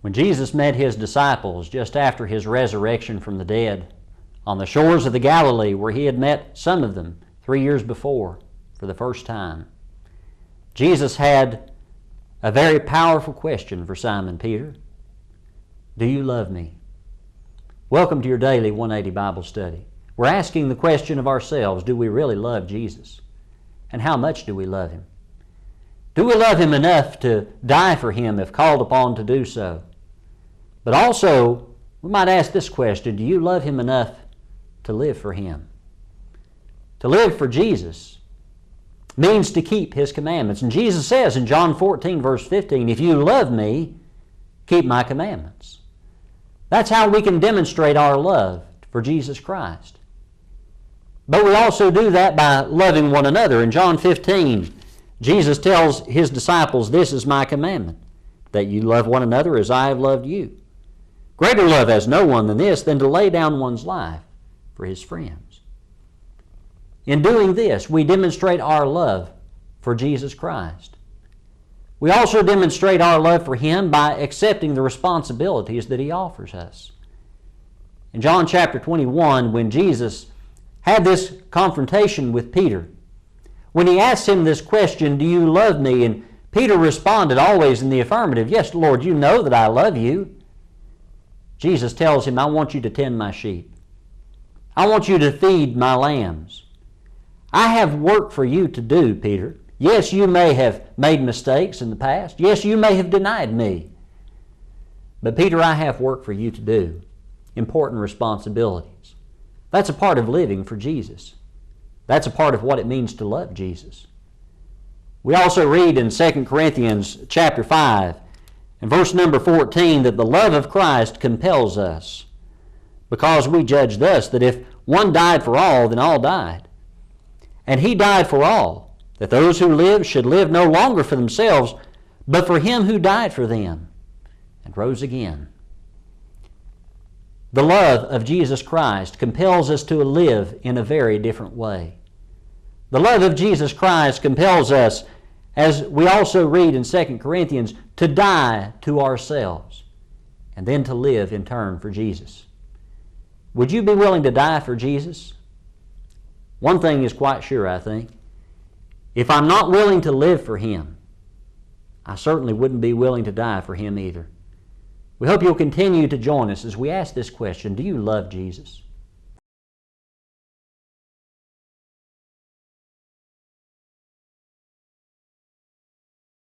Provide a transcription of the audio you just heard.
When Jesus met his disciples just after his resurrection from the dead on the shores of the Galilee, where he had met some of them 3 years before for the first time, Jesus had a very powerful question for Simon Peter. Do you love me? Welcome to your daily 180 Bible study. We're asking the question of ourselves, do we really love Jesus? And how much do we love him? Do we love him enough to die for him if called upon to do so? But also, we might ask this question, do you love him enough to live for him? To live for Jesus means to keep his commandments. And Jesus says in John 14, verse 15, if you love me, keep my commandments. That's how we can demonstrate our love for Jesus Christ. But we also do that by loving one another. In John 15, Jesus tells his disciples, this is my commandment, that you love one another as I have loved you. Greater love has no one than this, than to lay down one's life for his friends. In doing this, we demonstrate our love for Jesus Christ. We also demonstrate our love for him by accepting the responsibilities that he offers us. In John chapter 21, when Jesus had this confrontation with Peter, when he asked him this question, do you love me? And Peter responded always in the affirmative, yes, Lord, you know that I love you. Jesus tells him, I want you to tend my sheep. I want you to feed my lambs. I have work for you to do, Peter. Yes, you may have made mistakes in the past. Yes, you may have denied me. But Peter, I have work for you to do. Important responsibilities. That's a part of living for Jesus. That's a part of what it means to love Jesus. We also read in 2 Corinthians chapter 5 and verse number 14 that the love of Christ compels us, because we judge thus, that if one died for all, then all died. And he died for all, that those who live should live no longer for themselves, but for him who died for them and rose again. The love of Jesus Christ compels us to live in a very different way. The love of Jesus Christ compels us, as we also read in 2 Corinthians, to die to ourselves and then to live in turn for Jesus. Would you be willing to die for Jesus? One thing is quite sure, I think. If I'm not willing to live for him, I certainly wouldn't be willing to die for him either. We hope you'll continue to join us as we ask this question, do you love Jesus?